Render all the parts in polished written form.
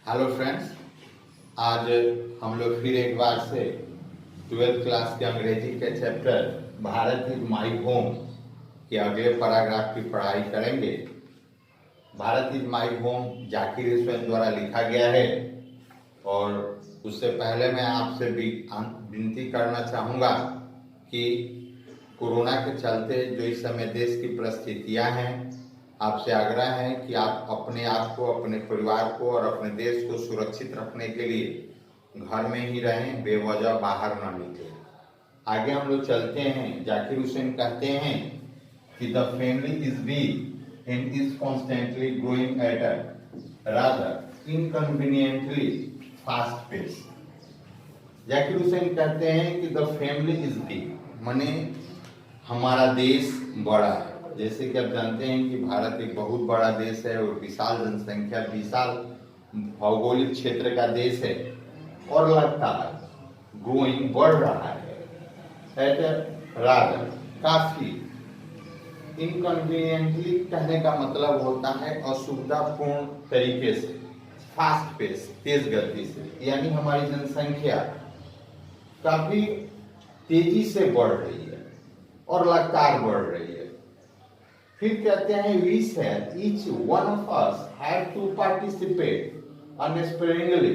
Hello friends, आज हम लोग फिर एक बार से 12th क्लास के अंग्रेजी के chapter Bharat is my home के अगले पैराग्राफ की पढ़ाई करेंगे। Bharat is my home Zakir Hussain द्वारा लिखा गया है और उससे पहले मैं आपसे भी विनती करना चाहूँगा कि कोरोना के चलते जो इस समय देश की परिस्थितियाँ हैं, आपसे आग्रह है कि आप अपने आप को, अपने परिवार को और अपने देश को सुरक्षित रखने के लिए घर में ही रहें, बेवजह बाहर न निकलें। आगे हम लोग चलते हैं। जाकिर हुसैन कहते हैं कि the family is weak and is constantly growing at a rather inconveniently fast pace. Zakir Hussain कहते हैं कि द फैमिली इज वीक, माने हमारा देश बड़ा है। जैसे कि आप जानते हैं कि भारत एक बहुत बड़ा देश है और विशाल जनसंख्या, विशाल भौगोलिक क्षेत्र का देश है और लगातार ग्रोइंग बढ़ रहा है एट रादर काफी इनकन्वीनियंटली कहने का मतलब होता है असुविधापूर्ण तरीके से, फास्ट पेस तेज गति से, यानी हमारी जनसंख्या काफी तेजी से बढ़ रही है और लगातार बढ़ रही है। फिर कहते हैं we said each one of us had to participate unsparingly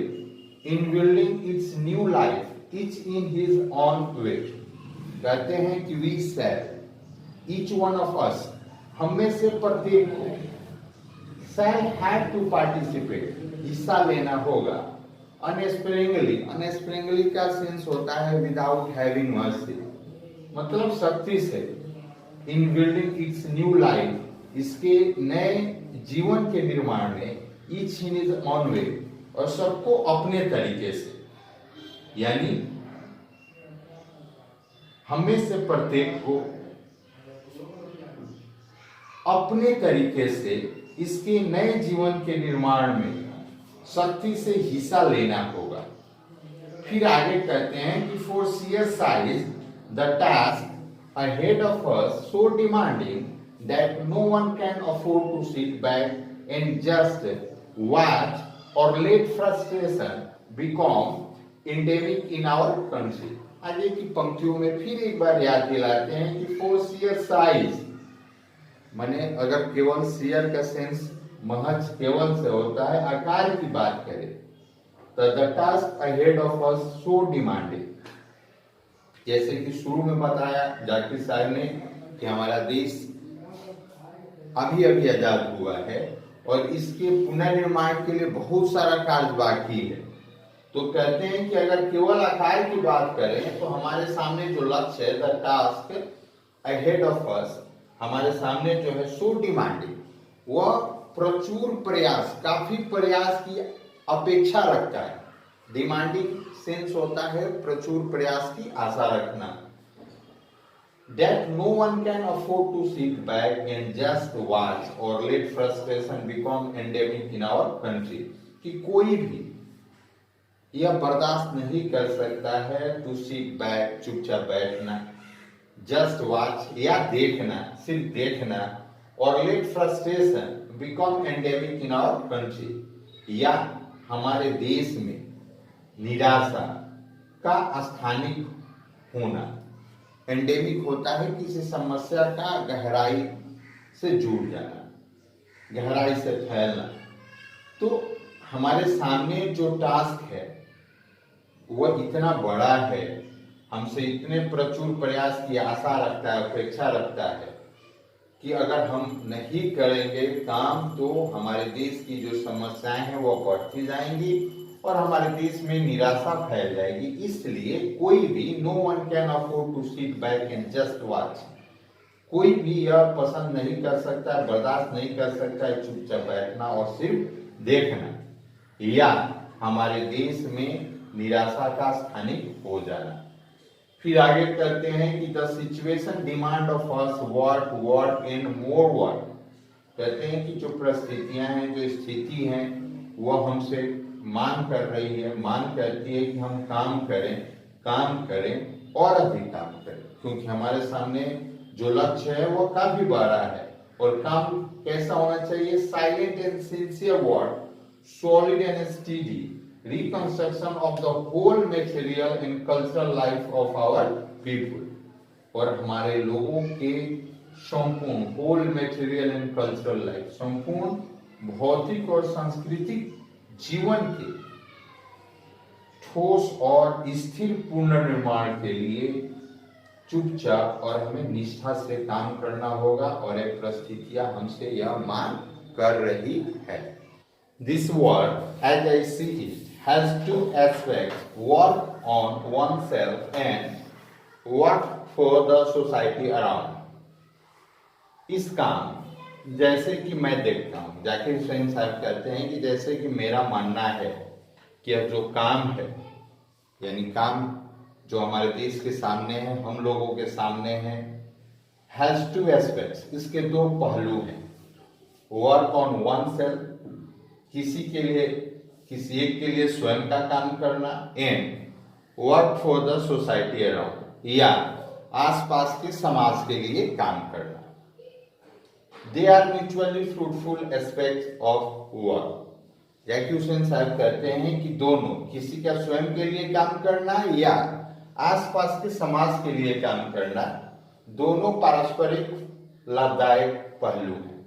in building its new life, each in his own way। कहते हैं कि we said each one of us, हम में से प्रत्येक को shall had to participate, हिस्सा लेना होगा unsparingly का सेंस होता है without having mercy, मतलब सख्ती से, इन बिल्डिंग इट्स न्यू लाइफ, इसके नए जीवन के निर्माण में, each in is on way, और सबको अपने तरीके से, यानी हमें से प्रत्येक को अपने तरीके से इसके नए जीवन के निर्माण में सख्ती से हिस्सा लेना होगा। फिर आगे कहते हैं कि for sheer size the task ahead of us so demanding that no one can afford to sit back and just watch or let frustration become endemic in our country। आगे की पंक्तियों में फिर एक बार याद दिलाते हैं कि for sheer size, माने अगर केवल sheer का सेंस महज केवल से होता है, आकार की बात करें तो the task ahead of us so demanding, जैसे कि शुरू में बताया जाकिर साहब ने कि हमारा देश अभी अभी आजाद हुआ है और इसके पुनर्निर्माण के लिए बहुत सारा कार्य बाकी है। तो कहते हैं कि अगर केवल आकार की बात करें तो हमारे सामने जो लक्ष्य है, the task ahead of us, हमारे सामने जो है सो डिमांडिंग, वह प्रचुर प्रयास, काफी प्रयास की अपेक्षा रखता है। डिमांडिंग सेंस होता है प्रचुर प्रयास की आशा रखना। That no one can afford to sit back and just watch or let frustration become endemic in our country, कि कोई भी यह बर्दाश्त नहीं कर सकता है to sit back, चुपचाप बैठना, just watch या देखना, सिर्फ देखना, और let frustration become endemic in our country, या हमारे देश में निराशा का स्थानिक होना। एंडेमिक होता है किसी समस्या का गहराई से जुड़ जाना, गहराई से फैलना। तो हमारे सामने जो टास्क है वह इतना बड़ा है, हमसे इतने प्रचुर प्रयास की आशा रखता है, अपेक्षा रखता है कि अगर हम नहीं करेंगे काम तो हमारे देश की जो समस्याएं हैं वो बढ़ती जाएंगी और हमारे देश में निराशा फैल जाएगी। इसलिए कोई भी, no one can afford to sit back and just watch, कोई भी यह पसंद नहीं कर सकता है, बर्दाश्त नहीं कर सकता है चुपचाप बैठना और सिर्फ देखना, या हमारे देश में निराशा का स्थानिक हो जाना। फिर आगे कहते हैं कि the situation demand of us work and more work, कहते हैं कि जो परिस्थितियां हैं, जो स्थिति है, वह हमसे मांग कर रही है, मांग करती है कि हम काम करें और अधिक काम करें, क्योंकि हमारे सामने जो लक्ष्य है वो काफी बड़ा है। और काम कैसा होना चाहिए? Silent and sincere work, solid and steady reconstruction of the whole material and cultural life of our people. और हमारे लोगों के संपूर्ण whole material and cultural life, संपूर्ण भौतिक और सांस्कृतिक जीवन के ठोस और स्थिर पुनर्निर्माण के लिए चुपचाप और हमें निष्ठा से काम करना होगा, और एक परिस्थितियां हमसे यह मांग कर रही है. This work, as I see it, has two aspects: work on oneself and work for the society around. इस काम, जैसे कि मैं देखता हूँ, जाकिर हुसैन साहब कहते हैं कि जैसे कि मेरा मानना है कि यह जो काम है, यानी काम जो हमारे देश के सामने है, हम लोगों के सामने है, हैज टू एस्पेक्ट्स, इसके दो पहलू हैं. वर्क ऑन वन सेल्फ, किसी के लिए, किसी एक के लिए स्वयं का काम करना, and work for the society around, या आसपास के समाज के लिए काम करना. They are mutually fruitful aspects of work. Zakir Hussain साहब कहते हैं कि दोनों, किसी का स्वयं के लिए काम करना या आसपास के समाज के लिए काम करना, दोनों पारस्परिक लाभदायक पहलू हैं.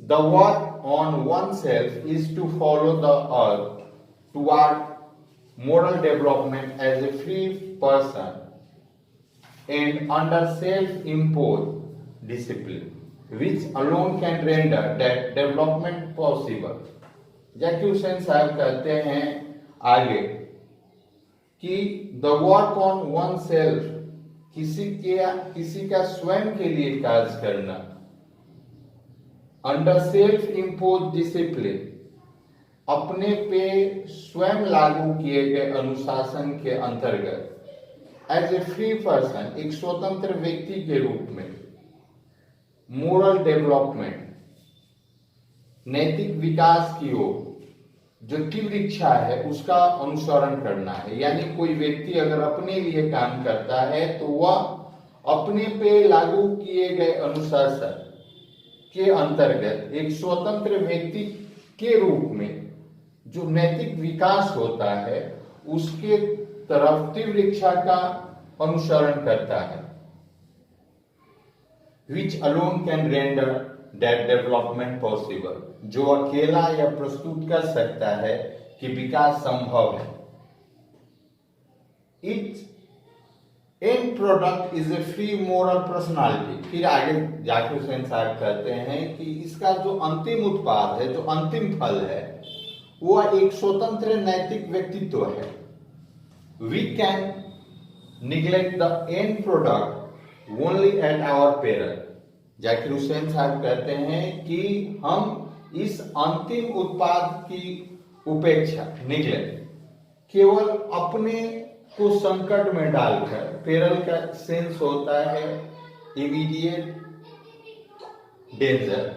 The work on oneself is to follow the earth toward moral development as a free person and under self-imposed discipline, which alone can render that development possible. Zakir Hussain साहब कहते हैं आगे कि the work on oneself, किसी का स्वयं के लिए कार्य करना, अंडर सेल्फ इम्पोज डिसिप्लिन, अपने पे स्वयं लागू किए गए अनुशासन के अंतर्गत, एज ए फ्री पर्सन, एक स्वतंत्र व्यक्ति के रूप में, मोरल डेवलपमेंट, नैतिक विकास की ओर जो तीव्र इच्छा है उसका अनुसरण करना है. यानी कोई व्यक्ति अगर अपने लिए काम करता है तो वह अपने पे लागू किए गए अनुशासन के अंतर्गत एक स्वतंत्र व्यक्ति के रूप में जो नैतिक विकास होता है उसके तरफ तीव्र इच्छा का अनुसरण करता है. Which alone can render that development possible, जो अकेला यह प्रस्तुत कर सकता है कि विकास संभव है. Its end product is a free moral personality. फिर आगे जाकिर हुसैन साहब कहते हैं कि इसका जो अंतिम उत्पाद है, जो अंतिम फल है, वह एक स्वतंत्र नैतिक व्यक्तित्व है. We can neglect the end product only at our peril. Zakir Hussain साहब कहते हैं कि हम इस अंतिम उत्पाद की उपेक्षा, निगलेक्ट, केवल अपने को संकट में डालकर, पेरल का सेंस होता है इमीडिएट डेंजर,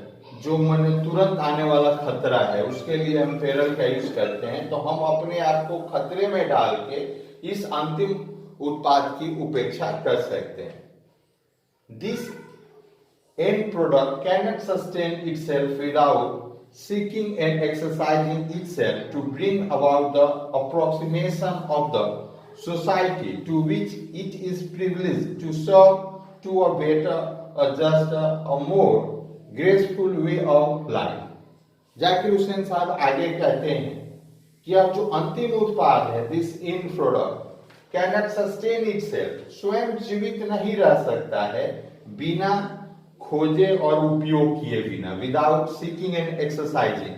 जो मन तुरंत आने वाला खतरा है, उसके लिए हम पेरल का यूज करते हैं. तो हम अपने आप को खतरे में डाल के इस अंतिम उत्पाद की उपेक्षा कर सकते हैं. This end product cannot sustain itself without seeking and exercising itself to bring about the approximation of the society to which it is privileged to serve to a better, a juster, a more graceful way of life. Zakir Hussain साहब आगे कहते हैं कि अब जो अंतिम उत्पाद है, this end product cannot sustain itself, स्वयं जीवित नहीं रह सकता है बिना खोजे और उपयोग किए बिना, without seeking and exercising,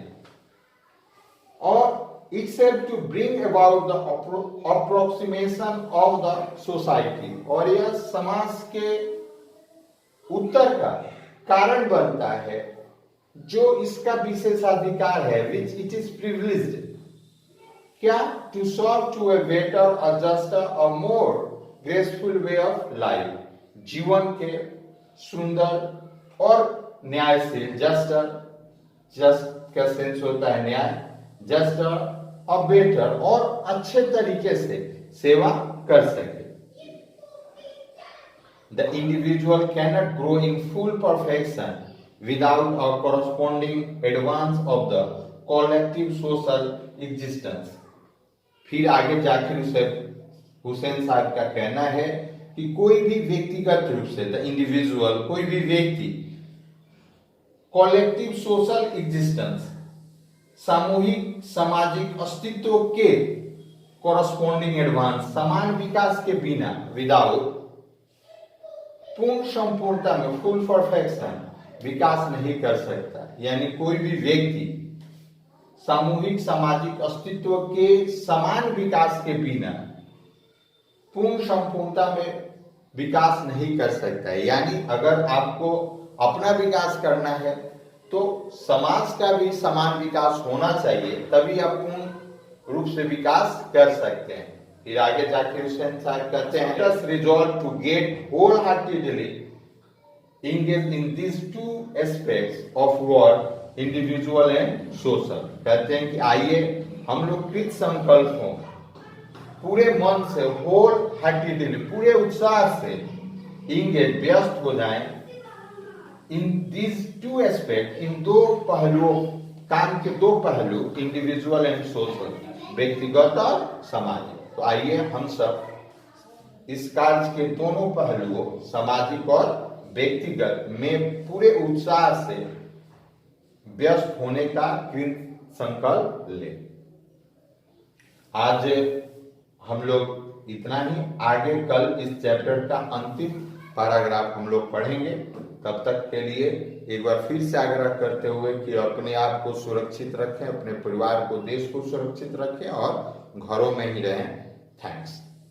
or itself to bring about the approximation of the society, और यह समाज के उत्तर का कारण बनता है जो इसका विशेषाधिकार है, which it is privileged, क्या, to serve to a better, a juster, a more graceful way of life, जीवन के सुंदर और न्यायशील, जस्टर, जस्ट का सेंस होता है न्याय, जस्टर, अ बेटर, और अच्छे तरीके से सेवा कर सके. The individual cannot grow in full perfection without a corresponding advance of the collective social existence। फिर आगे जाकिर हुसैन साहब का कहना है कि कोई भी व्यक्तिगत रूप से, द इंडिविजुअल, कोई भी व्यक्ति कॉलेक्टिव सोशल एग्जिस्टेंस, सामूहिक सामाजिक अस्तित्व के कॉरस्पॉन्डिंग एडवांस, समान विकास के बिना, विदाउट, पूर्ण संपूर्णता में, फुल परफेक्शन, विकास नहीं कर सकता। यानी कोई भी व्यक्ति सामूहिक सामाजिक अस्तित्व के समान विकास के बिना पूर्ण संपूर्णता में विकास नहीं कर सकता है। यानी अगर आपको अपना विकास करना है तो समाज का भी समान विकास होना चाहिए, तभी आप पूर्ण रूप से विकास कर सकते हैं। फिर आगे जाके हुसैन साहब कहते हैं, let us resolve to get wholeheartedly engaged in these two aspects of work, individual and social। कहते हैं कि आइए हम लोग कृत संकल्प हों, पूरे मन से, होल हार्टेडली, पूरे उत्साह से इंगेज, व्यस्त हो जाएं इन दिस टू एस्पेक्ट, इन दो पहलुओं, काम के दो पहलू, इंडिविजुअल एंड सोशल, व्यक्तिगत और सामाजिक। तो आइए हम सब इस कार्य के दोनों पहलुओं, सामाजिक और व्यक्तिगत में पूरे उत्साह से व्यस्त होने का कृत संकल्प ले। आज हम लोग इतना ही, आगे कल इस चैप्टर का अंतिम पैराग्राफ हम लोग पढ़ेंगे। तब तक के लिए एक बार फिर से आग्रह करते हुए कि अपने आप को सुरक्षित रखें, अपने परिवार को, देश को सुरक्षित रखें और घरों में ही रहें। थैंक्स।